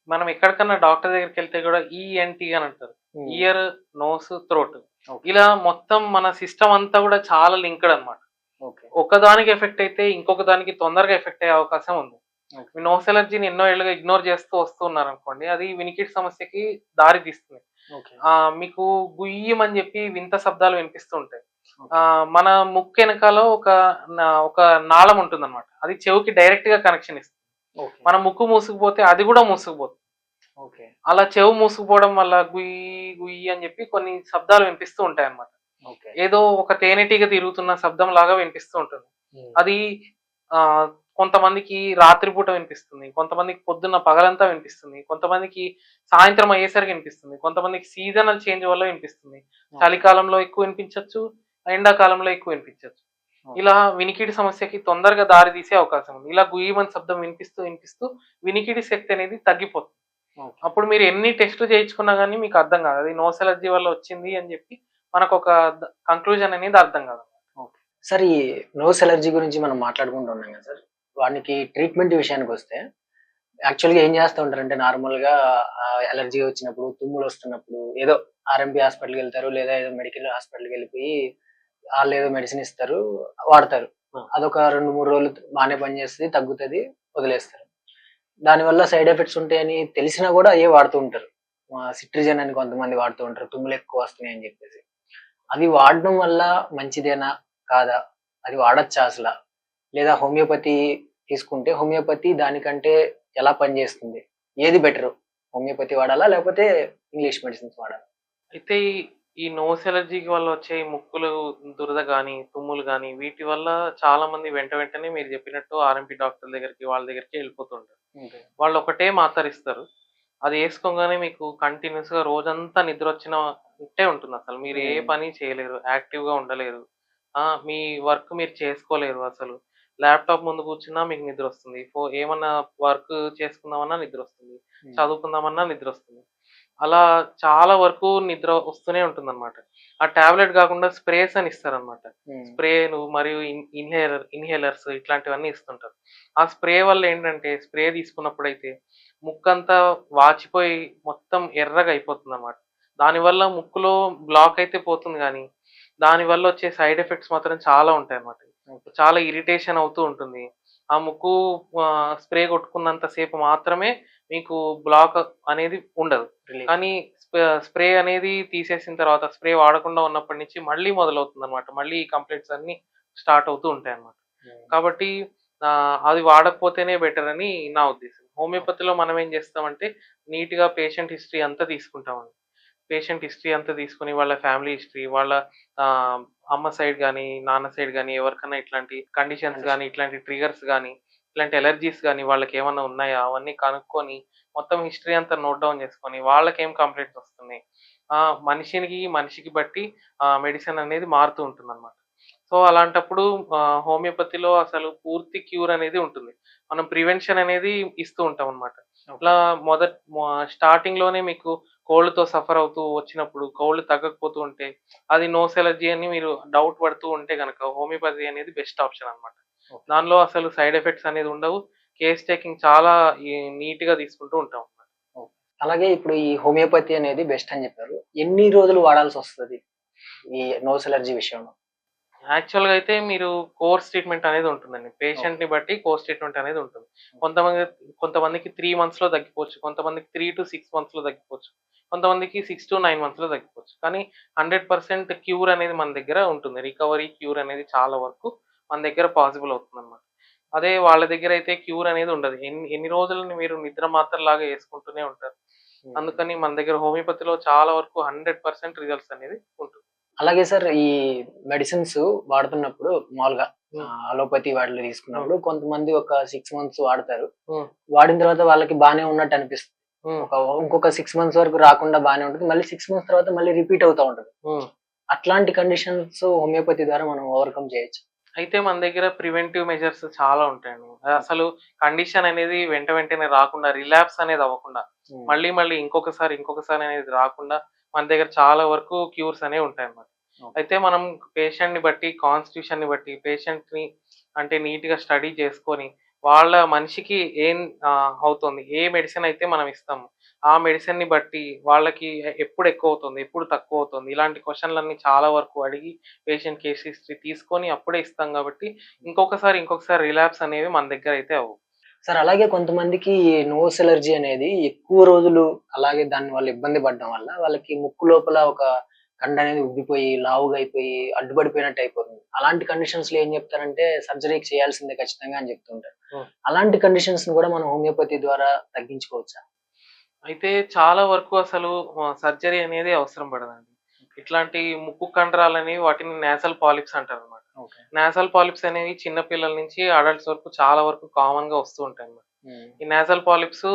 మనం ఎక్కడికన్నా డాక్టర్ దగ్గరికి వెళ్తే కూడా ఈఎన్టీ అని అంటారు. Ear, nose, throat. ఇలా మొత్తం మన సిస్టమ్ అంతా కూడా చాలా లింక్డ్ అన్నమాట. ఒకదానికి ఎఫెక్ట్ అయితే ఇంకొక దానికి తొందరగా ఎఫెక్ట్ అయ్యే అవకాశం ఉంది. నోస్ ఎలర్జీని ఎన్నో ఏళ్ళుగా ఇగ్నోర్ చేస్తూ వస్తున్నారు అనుకోండి, అది వినికిడి సమస్యకి దారి తీస్తుంది. మీకు గుయ్యమని చెప్పి వింత శబ్దాలు వినిపిస్తూ ఉంటాయి. మన ముక్కు వెనకాల ఒక నాళం ఉంటుంది అనమాట. అది చెవికి డైరెక్ట్ గా కనెక్షన్ ఇస్తుంది. మన ముక్కు మూసుకుపోతే అది కూడా మూసుకుపోతుంది. అలా చెవు మూసుకుపోవడం వల్ల గుయ్యి గుయ్యి అని చెప్పి కొన్ని శబ్దాలు వినిపిస్తూ ఉంటాయి అన్నమాట. ఏదో ఒక తేనెటీగ తిరుగుతున్న శబ్దం లాగా వినిపిస్తూ ఉంటుంది. అది కొంతమందికి రాత్రిపూట వినిపిస్తుంది, కొంతమందికి పొద్దున్న పగలంతా వినిపిస్తుంది, కొంతమందికి సాయంత్రం అయ్యేసరికి వినిపిస్తుంది, కొంతమందికి సీజనల్ చేంజ్ వల్ల వినిపిస్తుంది. చలికాలంలో ఎక్కువ వినిపించవచ్చు, ఎండాకాలంలో ఎక్కువ వినిపించవచ్చు. ఇలా వినికిడి సమస్యకి తొందరగా దారి తీసే అవకాశం ఉంది. ఇలా గుయ్యమని శబ్దం వినిపిస్తూ వినిపిస్తూ వినికిడి శక్తి అనేది తగ్గిపోతుంది. అప్పుడు మీరు ఎన్ని టెస్టులు చేయించుకున్నా గానీ మీకు అర్థం కాదు. అది నోస్ అలర్జీ వల్ల వచ్చింది అని చెప్పి మనకొక కంక్లూజన్ అనేది అర్థం కాదు. సార్ ఈ నోస్ అలర్జీ గురించి మనం మాట్లాడుకుంటున్నాం కదా సార్. వానికి ట్రీట్మెంట్ విషయానికొస్తే యాక్చువల్‌గా ఏం చేస్తా ఉంటారంటే నార్మల్‌గా అలర్జీ వచ్చినప్పుడు, తుమ్ములు వస్తున్నప్పుడు ఏదో ఆర్ఎంపీ హాస్పిటల్‌కెళ్తారు. లేదా ఏదో మెడికల్ హాస్పిటల్‌కెళ్ళిపోయి ఆళ్ళేదో మెడిసిన్ ఇస్తారు, వాడతారు. అదొక 2, 3 రోజులు బానే పనిచేస్తది, తగ్గుతది, వదిలేస్తారు. దానివల్ల సైడ్ ఎఫెక్ట్స్ ఉంటాయని తెలిసినా గూడా అయ్యే వాడుతూ ఉంటారు. సిట్రిజన్ అని కొంతమంది వాడుతూ ఉంటారు. తుమ్ములెక్కువ వస్తున్నాయని జెప్పేసి. అవి వాడడం వల్ల మంచిదేనా? కాదా? అది వాడొచ్చా అసల? లేదా హోమియోపతి తీసుకుంటే హోమియోపతి దానికంటే ఎలా పనిజేస్తుంది? ఏది బెటరు? హోమియోపతి వాడాలా? లేకపోతే ఇంగ్లీష్ మెడిసిన్స్ వాడాలా? అయితే ఈ నోస్ అలర్జీకి వల్ల వచ్చే ఈ ముక్కులు దురద గానీ, తుమ్ములు గానీ వీటి వల్ల చాలా మంది వెంటనే మీరు చెప్పినట్టు ఆర్ఎంపీ డాక్టర్ దగ్గరికి వాళ్ళ దగ్గరికి వెళ్ళిపోతుంటారు. ఓకే. వాళ్ళు ఒకటే మాత్ర ఇస్తారు. అది ఏసుకోగానే మీకు కంటిన్యూస్‌గా రోజంతా నిద్రొచ్చినట్టే ఉంటుందసలు. మీరు ఏ పని చేయలేరు. యాక్టివ్‌గా ఉండలేరు. మీ వర్క్ మీరు చేసుకోలేరు అసలు. ల్యాప్‌టాప్ ముందు కూర్చున్నా మీకు నిద్రొస్తుంది. ఏమన్నా వర్క్ చేసుకుందామన్నా నిద్రొస్తుంది. హ్మ్. చదువుకుందామన్నా నిద్రొస్తుంది. అలా చాలా వరకు నిద్ర వస్తూనే ఉంటుందన్నమాట. ఆ టాబ్లెట్ గాకుండా స్ప్రేస్ అని ఇస్తారన్నమాట. హ్మ్. స్ప్రేలు మరియు ఇన్‌హేలర్స్ ఇట్లాంటివన్నీ ఇస్తుంటారు. ఆ స్ప్రే వల్ల ఏంటంటే స్ప్రే తీసుకున్నప్పుడైతే ముక్కంతా వాచిపోయి మొత్తం ఎర్రగా అయిపోతుందన్నమాట. దానివల్ల ముక్కులో బ్లాక్ అయితే పోతుంది గానీ, దానివల్ల వచ్చే సైడ్ ఎఫెక్ట్స్ మాత్రం చాలా ఉంటాయన్నమాట. చాలా ఇరిటేషన్ అవుతూ ఉంటుంది. ఆ ముక్కు స్ప్రే కొట్టుకున్నంత సేపు మాత్రమే మీకు బ్లాక్ అనేది ఉండదు. రిలీఫ్. కానీ స్ప్రే అనేది తీసేసిన తర్వాత స్ప్రే వాడకుండా ఉన్నప్పటి నుంచి మళ్ళీ మొదలవుతుందన్నమాట. మళ్ళీ ఈ కంప్లెయింట్స్ అన్నీ స్టార్ట్ అవుతూ ఉంటాయన్నమాట. హ్మ్. కాబట్టి అది వాడకపోతేనే బెటర్ అని నా ఉద్దేశం. హోమియోపతిలో మనం ఏం చేస్తామంటే నీట్‌గా పేషెంట్ హిస్టరీ అంతా తీసుకుంటామండి. పేషెంట్ హిస్టరీ అంతా తీసుకొని వాళ్ళ ఫ్యామిలీ హిస్టరీ, వాళ్ళ అమ్మ సైడ్ గాని, నాన్న సైడ్ గాని ఎవరికన్నా ఇట్లాంటి కండిషన్స్ గాని, ఇట్లాంటి ట్రిగ్గర్స్ గాని, ఇట్లాంటి అలెర్జీస్ గాని వాళ్ళకేమన్నా ఉన్నాయా? అవన్నీ కనుక్కొని మొత్తం హిస్టరీ అంతా నోట్ డౌన్ చేసుకొని వాళ్ళకేం కంప్లెయింట్స్ వస్తున్నాయి. మనిషికి బట్టి మెడిసిన్ అనేది మారుతూ ఉంటుందన్నమాట. సో, అలాంటప్పుడు హోమియోపతిలో అసలు పూర్తి క్యూర్ అనేది ఉంటుంది. మనం ప్రివెన్షన్ అనేది ఇస్తూ ఉంటామన్నమాట. ఇట్లా స్టార్టింగ్‌లోనే మీకు కోల్డ్‌తో సఫర్ అవుతూ వచ్చినప్పుడు, కోల్డ్ తగ్గకపోతూ ఉంటే, అది నోస్ అలర్జీ అని మీరు డౌట్ పడుతూ ఉంటే గనక హోమియోపతి అనేది బెస్ట్ ఆప్షన్ అన్నమాట. ఓకే. దానిలో అసలు సైడ్ ఎఫెక్ట్స్ అనేది ఉండవు. కేస్ టేకింగ్ చాలా నీట్‌గా తీసుకుంటూ ఉంటాం. ఓకే. అలాగే ఇప్పుడు ఈ హోమియోపతి అనేది బెస్ట్ అని జెప్పారు. ఎన్ని రోజులు వాడాల్సొస్తది? ఈ నోస్ అలర్జీ విషయంలో? యాక్చువల్‌గా అయితే మీరు కోర్స్ ట్రీట్మెంట్ అనేది ఉంటుందండి. పేషెంట్‌ని బట్టి కోర్స్ ట్రీట్మెంట్ అనేది ఉంటుంది. కొంతమంది కొంతమందికి 3 మంత్స్‌లో తగ్గిపోవచ్చు. కొంతమందికి 3-6 మంత్స్‌లో తగ్గిపోవచ్చు. కొంతమందికి 6-9 మంత్స్‌లో తగ్గిపోవచ్చు. కానీ 100% క్యూర్ అనేది మన దగ్గర ఉంటుంది. రికవరీ, క్యూర్ అనేది చాలా వరకు మన దగ్గర పాసిబుల్ అవుతుందన్నమాట. అదే వాళ్ళ దగ్గర అయితే క్యూర్ అనేది ఉండదు. ఎన్ని ఎన్ని రోజులని మీరు నిద్ర మాత్రలాగా యేసుకుంటూనే ఉంటారు. హ్మ్. అందుకని మన దగ్గర హోమియోపతిలో చాలా వరకు 100% రిజల్ట్స్ అనేది ఉంటుంది. అలాగే సార్ ఈ మెడిసిన్స్ వాడుతున్నప్పుడు మామూలుగా హ్మ్. అలోపతి వాటిలో తీసుకున్నప్పుడు కొంతమంది ఒక 6 మంత్స్ వాడతారు. హ్మ్. వాడిన తర్వాత వాళ్ళకి బానే ఉన్నట్టు అనిపిస్తుంది. హ్మ్. ఇంకొక 6 మంత్స్ వరకు రాకుండా బానే ఉంటది. మళ్ళీ 6 మంత్స్ తర్వాత మళ్ళీ రిపీట్ అవుతా ఉంటది. హ్మ్. అట్లాంటి కండిషన్స్ హోమియోపతి ద్వారా మనం ఓవర్‌కమ్ చేయొచ్చు. అయితే మన దగ్గర ప్రివెంటివ్ మెజర్స్ చాలా ఉంటాయండి. అసలు కండిషన్ అనేది వెంటనే రాకుండా రిలాప్స్ అనేది అవ్వకుండా హ్మ్. మళ్ళీ ఇంకొకసారి అనేది రాకుండా మన దగ్గర చాలా వరకు క్యూర్స్ అనేవి ఉంటాయన్నమాట. ఓకే. అయితే మనం పేషెంట్‌ని బట్టి, కాన్స్టిట్యూషన్‌ని బట్టి పేషెంట్‌ని అంటే నీట్‌గా స్టడీ చేసుకొని వాళ్ళ మనిషికి ఏం అవుతుంది, ఏ మెడిసిన్ అయితే మనం ఇస్తాము, ఆ మెడిసిన్‌ని బట్టి వాళ్ళకి ఎప్పుడు ఎక్కువవుతుంది, ఎప్పుడు తక్కువవుతుంది, ఇలాంటి క్వెషన్‌లన్నీ చాలా వరకు అడిగి పేషెంట్ కేస్ హిస్టరీ తీసుకొని అప్పుడే ఇస్తాం కాబట్టి ఇంకొకసారి రిలాప్స్ అనేవి మన దగ్గర అయితే అవ్వవు. సార్ అలాగే కొంతమందికి నోస్ అలర్జీ అనేది ఎక్కువ రోజులు అలాగే దాని వల్ల ఇబ్బంది పడడం వల్ల వాళ్ళకి ముక్కు లోపల ఒక కండ అనేది ఉబ్బిపోయి, లావుగా అయిపోయి, అడ్డుపడిపోయినట్టు అయిపోతుంది. అలాంటి కండిషన్స్‌లో ఏం చెప్తారంటే సర్జరీ చేయాల్సిందే ఖచ్చితంగా అని చెప్తుంటారు. హ్మ్. అలాంటి కండిషన్స్‌ని కూడా మనం హోమియోపతి ద్వారా తగ్గించుకోవచ్చా? అయితే చాలా వరకు అసలు సర్జరీ అనేది అవసరం పడదండి. ఇట్లాంటి ముక్కు కండరాలనేవి వాటిని నాసల్ పాలిప్స్ అంటారనమాట. ఓకే. నాసల్ పాలిప్స్ అనేవి చిన్న పిల్లల నుంచి అడల్ట్స్ వరకు చాలా వరకు కామన్‌గా వస్తూ ఉంటాయన్నమాట. హ్మ్. ఈ నాసల్ పాలిప్స్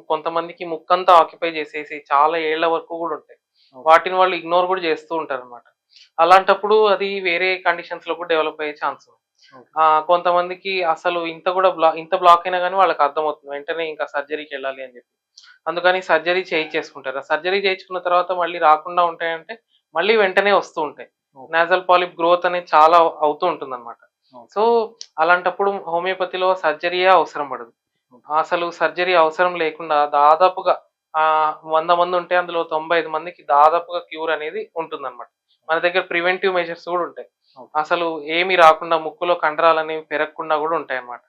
కొంతమందికి ముక్కంతా ఆక్యుపై చేసేసి చాలా ఏళ్ల వరకు గూడా ఉంటాయి. ఓకే. వాటిని వాళ్ళు ఇగ్నోర్ గూడా చేస్తూ ఉంటారనమాట. అలాంటప్పుడు అది వేరే కండిషన్స్‌లో కూడా డెవలప్ అయ్యే ఛాన్స్ ఉంది. ఓకే. కొంతమందికి అసలు ఇంత బ్లాక్ అయినా గాని వాళ్ళకి అర్థమవుతుంది. వెంటనే ఇంకా సర్జరీకెళ్ళాలి అని చెప్పి. అందుకని సర్జరీ చేయించేసుకుంటారు. ఆ సర్జరీ చేయించుకున్న తర్వాత మళ్ళీ రాకుండా ఉంటాయంటే మళ్ళీ వెంటనే వస్తూ ఉంటాయి. నాజల్ పాలిప్ గ్రోత్ అనేది చాలా అవుతూ ఉంటుందన్నమాట. సో అలాంటప్పుడు హోమియోపతిలో సర్జరీయే అవసరం పడదు. అసలు సర్జరీ అవసరం లేకుండా దాదాపుగా 100 మంది ఉంటే అందులో 95 మందికి దాదాపుగా క్యూర్ అనేది ఉంటుందన్నమాట. మన దగ్గర ప్రివెంటివ్ మెజర్స్ కూడా ఉంటాయి. అసలు ఏమి రాకుండా ముక్కులో కండరాలనేవి పెరగకుండా కూడా ఉంటాయన్నమాట.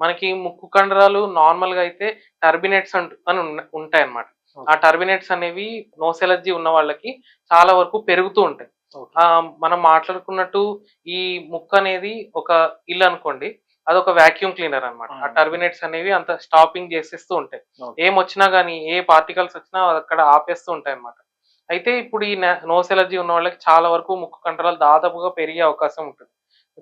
మనకి ముక్కు కండరాలు నార్మల్‌గా అయితే టర్బినేట్స్ అని ఉంటాయన్నమాట. ఆ టర్బినేట్స్ అనేవి నోస్ ఎలర్జీ ఉన్న వాళ్ళకి చాలా వరకు పెరుగుతూ ఉంటాయి. మనం మాట్లాడుకున్నట్టు ఈ ముక్కు అనేది ఒక ఇల్లు అనుకోండి. అదొక వాక్యూమ్ క్లీనర్ అన్నమాట. ఆ టర్బినేట్స్ అనేవి అంత స్టాపింగ్ చేసేస్తూ ఉంటాయి. ఏమొచ్చినా గానీ, ఏ పార్టికల్స్ వచ్చినా అక్కడ ఆపేస్తూ ఉంటాయన్నమాట. అయితే ఇప్పుడు ఈ నోస్ ఎలర్జీ ఉన్న వాళ్ళకి చాలా వరకు ముక్కు కండరాలు దాదాపుగా పెరిగే అవకాశం ఉంటుంది.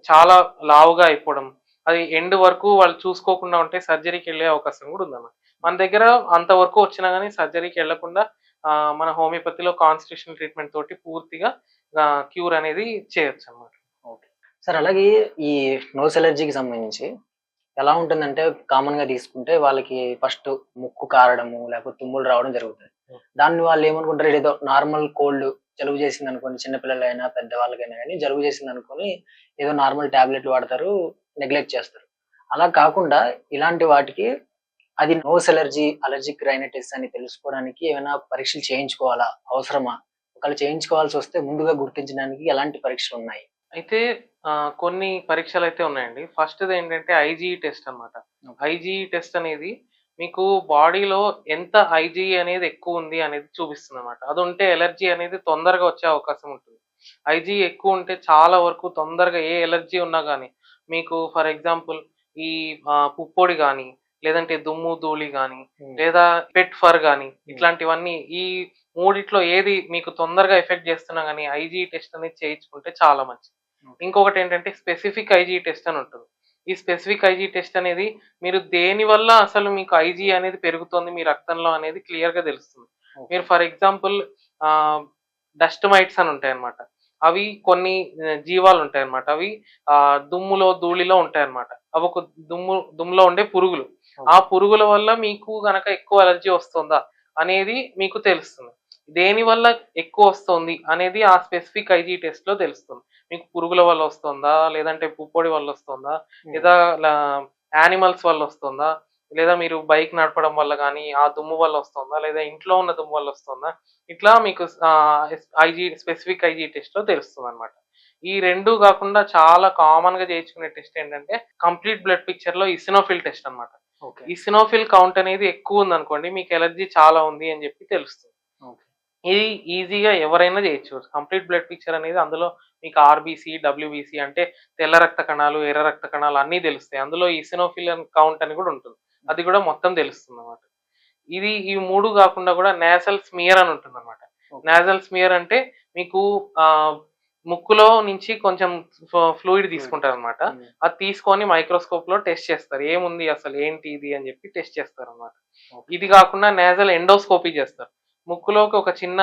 చాలా లావుగా అయిపోవడం, అది ఎండ్ వరకు వాళ్ళు చూసుకోకుండా ఉంటే సర్జరీకి వెళ్ళే అవకాశం కూడా ఉందన్నమాట. మన దగ్గర అంతవరకు వచ్చినా గానీ సర్జరీకి వెళ్ళకుండా మన హోమియోపతిలో కాన్స్టిట్యూషన్ ట్రీట్మెంట్ తోటి పూర్తిగా క్యూర్ అనేది చేయొచ్చు అన్నమాట. ఓకే. సార్ అలాగే ఈ నోస్ ఎలర్జీకి సంబంధించి ఎలా ఉంటుందంటే కామన్‌గా తీసుకుంటే వాళ్ళకి ఫస్ట్ ముక్కు కారడము, లేకపోతే తుమ్ములు రావడం జరుగుతది. దాన్ని వాళ్ళు ఏమనుకుంటారు ఇదేదో నార్మల్ కోల్డ్ జలుబు చేసిందనుకోని చిన్న పిల్లలైనా, పెద్దవాళ్ళకైనా గాని జలుబు చేసిందనుకోని ఏదో నార్మల్ టాబ్లెట్లు వాడతారు, నెగ్లెక్ట్ చేస్తారు. అలా కాకుండా ఇలాంటి వాటికి అది నోస్ ఎలర్జీ, అలర్జిక్ రైనైటిస్ అని తెలుసుకోవడానికి ఏమైనా పరీక్షలు చేయించుకోవాలా? అవసరమా? ఒకవేళ చేయించుకోవాల్సొస్తే ముందుగా గుర్తించడానికి ఎలాంటి పరీక్షలున్నాయి? అయితే కొన్ని పరీక్షలైతే ఉన్నాయండి. ఫస్ట్‌దేంటంటే ఐజీఈ టెస్ట్ అన్నమాట. ఐజీఈ టెస్ట్ అనేది మీకు బాడీలో ఎంత ఐజీఈ అనేది ఎక్కువుంది అనేది చూపిస్తుందన్నమాట. అదుంటే ఎలర్జీ అనేది తొందరగా వచ్చే అవకాశం ఉంటుంది. ఐజీఈ ఎక్కువుంటే చాలా వరకు తొందరగా ఏ ఎలర్జీ ఉన్నా గానీ, మీకు ఫర్ ఎగ్జాంపుల్ ఈ పుప్పొడి గానీ, లేదంటే దుమ్ము, ధూళి గానీ, లేదా పెట్ ఫర్ గానీ, ఇట్లాంటివన్నీ ఈ మూడిట్లో ఏది మీకు తొందరగా ఎఫెక్ట్ చేస్తున్నా గానీ ఐజీఈ టెస్ట్ అనేది చేయించుకుంటే చాలా మంచిది. ఇంకొకటేంటంటే స్పెసిఫిక్ ఐజీఈ టెస్ట్ అని ఉంటుంది. ఈ స్పెసిఫిక్ ఐజీఈ టెస్ట్ అనేది మీరు దేనివల్ల అసలు మీకు ఐజీఈ అనేది పెరుగుతోంది మీ రక్తంలో అనేది క్లియర్‌గా తెలుస్తుంది. మీరు ఫర్ ఎగ్జాంపుల్ డస్ట్ మైట్స్ అని ఉంటాయన్నమాట. అవి కొన్ని జీవాలుంటాయన్నమాట. అవి దుమ్ములో, ధూళిలో ఉంటాయన్నమాట. అవొక దుమ్ములో ఉండే పురుగులు. ఆ పురుగుల వల్ల మీకు గనక ఎక్కువ అలర్జీ వస్తుందా అనేది మీకు తెలుస్తుంది. దేనివల్ల ఎక్కువొస్తోంది అనేది ఆ స్పెసిఫిక్ ఐజీఈ టెస్ట్‌లో తెలుస్తుంది. మీకు పురుగుల వల్ల వస్తుందా? లేదంటే పుప్పొడి వల్ల వస్తుందా? లేదా యానిమల్స్ వల్ల వస్తుందా? లేదా మీరు బైక్ నడపడం వల్ల గానీ, ఆ దుమ్ము వల్ల వస్తుందా? లేదా ఇంట్లో ఉన్న దుమ్ము వల్ల వస్తుందా? ఇట్లా మీకు స్పెసిఫిక్ ఐజీఈ టెస్ట్‌లో తెలుస్తుందన్నమాట. ఈ 2 గాకుండా చాలా కామన్‌గా చేయించుకునే టెస్ట్ ఏంటంటే కంప్లీట్ బ్లడ్ పిక్చర్‌లో ఈసినోఫిల్ టెస్ట్ అన్నమాట. ఈసినోఫిల్ కౌంట్ అనేది ఎక్కువుందనుకోండి మీకు అలర్జీ చాలా ఉంది అని చెప్పి తెలుస్తుంది. ఇది ఈజీగా ఎవరైనా చేయొచ్చు. కంప్లీట్ బ్లడ్ పిక్చర్ అనేది అందులో మీకు ఆర్‌బీసీ, డబ్ల్యూబీసీ అంటే తెల్ల రక్త కణాలు, ఎర్ర రక్త కణాలు అన్నీ తెలుస్తాయి. అందులో ఈసినోఫిల్ కౌంట్ అని కూడా ఉంటుంది. అది కూడా మొత్తం తెలుస్తుందన్నమాట. ఈ 3 కాకుండా కూడా నేసల్ స్మియర్ అని ఉంటుందన్నమాట. నేసల్ స్మియర్ అంటే మీకు ముక్కులో నుంచి కొంచెం ఫ్లూయిడ్ తీసుకుంటారన్నమాట. అది తీసుకొని మైక్రోస్కోప్‌లో టెస్ట్ చేస్తారు. ఏముంది అసలు ఏంటి ఇది అని చెప్పి టెస్ట్ చేస్తారన్నమాట. ఇది కాకుండా నేసల్ ఎండోస్కోపీ చేస్తారు. ముక్కులోకి ఒక చిన్న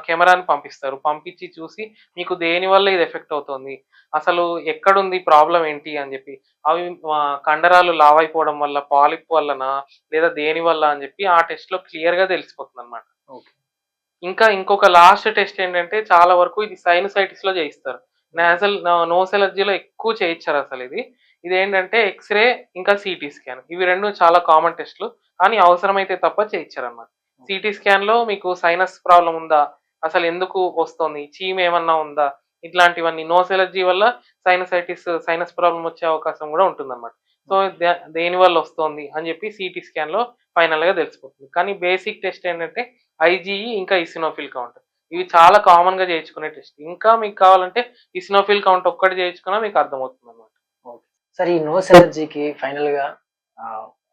కెమెరాని పంపిస్తారు. పంపించి చూసి మీకు దేనివల్ల ఇది ఎఫెక్ట్ అవుతోంది, అసలు ఎక్కడుంది ప్రాబ్లమ్ ఏంటి అని చెప్పి. అవి కండరాలు లావైపోవడం వల్ల, పాలిప్ వల్లనా లేదా దేనివల్ల అని చెప్పి ఆ టెస్ట్‌లో క్లియర్‌గా తెలిసిపోతుందన్నమాట. ఇంకా ఇంకొక లాస్ట్ టెస్ట్ ఏంటంటే చాలా వరకు ఇది సైనసైటిస్‌లో చేయిస్తారు. నోస్ ఎలర్జీలో ఎక్కువ చేయించరు అసలు ఇది. ఇదేంటంటే ఎక్స్‌రే ఇంకా సీటీ స్కాన్. ఇవి 2 చాలా కామన్ టెస్ట్‌లు. కానీ అవసరమైతే తప్ప చేయించరన్నమాట. సీటీ స్కాన్‌లో మీకు సైనస్ ప్రాబ్లమ్ ఉందా? అసలు ఎందుకు వస్తోంది? చీమ ఏమన్నా ఉందా? ఇట్లాంటివన్నీ నోస్ ఎలర్జీ వల్ల సైనస్ ప్రాబ్లమ్ వచ్చే అవకాశం కూడా ఉంటుందన్నమాట. సో దేనివల్ల వస్తోంది అని చెప్పి సీటీ స్కాన్‌లో ఫైనల్‌గా తెలిసిపోతుంది. కానీ బేసిక్ టెస్ట్ ఏంటంటే ఐజీఈ ఇంకా ఈసినోఫిల్ కౌంట్. ఇవి చాలా కామన్‌గా చేయించుకునే టెస్ట్. ఇంకా మీకు కావాలంటే ఈసినోఫిల్ కౌంట్ ఒక్కటి చేయించుకున్నా మీకు అర్థమవుతుందన్నమాట. ఓకే. సార్ ఈ నోస్ ఎలర్జీకి ఫైనల్‌గా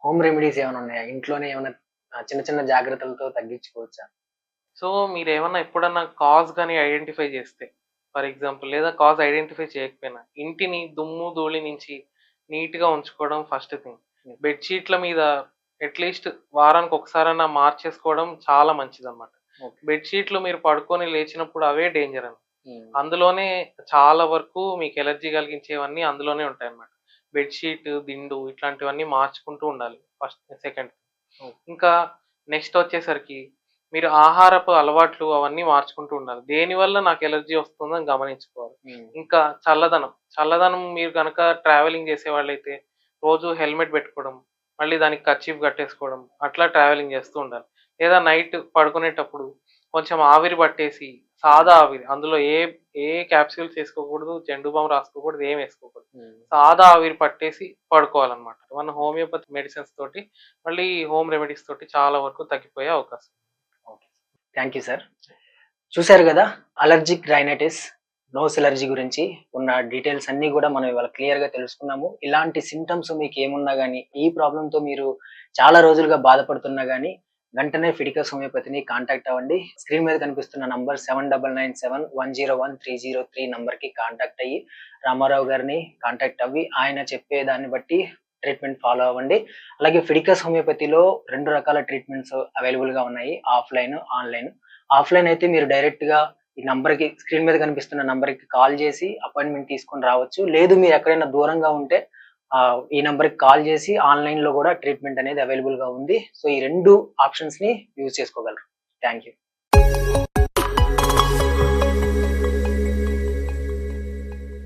హోమ్ రెమెడీస్ ఏమైనా ఉన్నాయా? ఇంట్లోనే ఏమైనా చిన్న చిన్న జాగ్రత్తలతో తగ్గించుకోవచ్చా? సో మీరేమన్నా ఎప్పుడన్నా కాజ్ గాని ఐడెంటిఫై చేస్తే, ఫర్ ఎగ్జాంపుల్ లేదా కాజ్ ఐడెంటిఫై చేయకపోయినా ఇంటిని దుమ్ము, ధూళి నుంచి నీట్‌గా ఉంచుకోవడం ఫస్ట్ థింగ్. బెడ్ షీట్ల మీద అట్‌లీస్ట్ వారానికి ఒకసారన్నా మార్చేసుకోవడం చాలా మంచిదన్నమాట. బెడ్ షీట్లు మీరు పడుకొని లేచినప్పుడు అవే డేంజర్ అండి. అందులోనే చాలా వరకు మీకు ఎలర్జీ కలిగించేవన్నీ అందులోనే ఉంటాయన్నమాట. బెడ్ షీట్, దిండు ఇట్లాంటివన్నీ మార్చుకుంటూ ఉండాలి ఫస్ట్, సెకండ్. ఇంకా నెక్స్ట్ వచ్చేసరికి మీరు ఆహారపు అలవాట్లు అవన్నీ మార్చుకుంటూ ఉండాలి. దేనివల్ల నాకు ఎలర్జీ వస్తుందని గమనించుకోవాలి. ఇంకా చల్లదనం మీరు గనక ట్రావెలింగ్ చేసేవాళ్ళైతే రోజు హెల్మెట్ పెట్టుకోవడం, మళ్ళీ దానికి కర్చీఫ్ కట్టేసుకోవడం, అట్లా ట్రావెలింగ్ చేస్తూ ఉండాలి. లేదా నైట్ పడుకునేటప్పుడు కొంచెం ఆవిరి పట్టేసి, సాదా ఆవిరి, అందులో ఏ క్యాప్సూల్స్ వేసుకోకూడదు, జెండు బామ్ రాసుకోకూడదు, ఏం వేసుకోకూడదు. సాదా ఆవిరి పట్టేసి పడుకోవాలన్నమాట. మన హోమియోపతి మెడిసిన్స్ తోటి మళ్ళీ హోమ్ రెమెడీస్ తోటి చాలా వరకు తగ్గిపోయే అవకాశం. Thank you sir. చూశారు కదా, అలర్జిక్ రైనైటిస్, నోస్ ఎలర్జీ గురించి ఉన్న డీటెయిల్స్ అన్ని కూడా మనం ఇవాళ క్లియర్ గా తెలుసుకున్నాము. ఇలాంటి సిమ్టమ్స్ మీకు ఏమున్నా గానీ, ఈ ప్రాబ్లమ్ తో మీరు చాలా రోజులుగా బాధపడుతున్నా గానీ వెంటనే ఫిడికస్ హోమియోపతిని కాంటాక్ట్ అవ్వండి. స్క్రీన్ మీద కనిపిస్తున్న నంబర్ 7997100303 నంబర్ కి కాంటాక్ట్ అయ్యి రామారావు గారిని కాంటాక్ట్ అవ్వి ఆయన చెప్పే దాన్ని బట్టి ట్రీట్మెంట్ ఫాలో అవ్వండి. అలాగే ఫిడికస్ హోమియోపతిలో 2 రకాల ట్రీట్మెంట్స్ అవైలబుల్ గా ఉన్నాయి, ఆఫ్లైన్, ఆన్లైన్. ఆఫ్లైన్ అయితే మీరు డైరెక్ట్ గా ఈ నంబర్ కి, స్క్రీన్ మీద కనిపిస్తున్న నంబర్ కి కాల్ చేసి అపాయింట్మెంట్ తీసుకొని రావచ్చు. లేదు మీరు ఎక్కడైనా దూరంగా ఉంటే ఈ నంబర్ కి కాల్ చేసి ఆన్లైన్ లో కూడా ట్రీట్మెంట్ అనేది అవైలబుల్ గా ఉంది. సో ఈ 2 ఆప్షన్స్ ని యూజ్ చేసుకోగలరు. Thank you.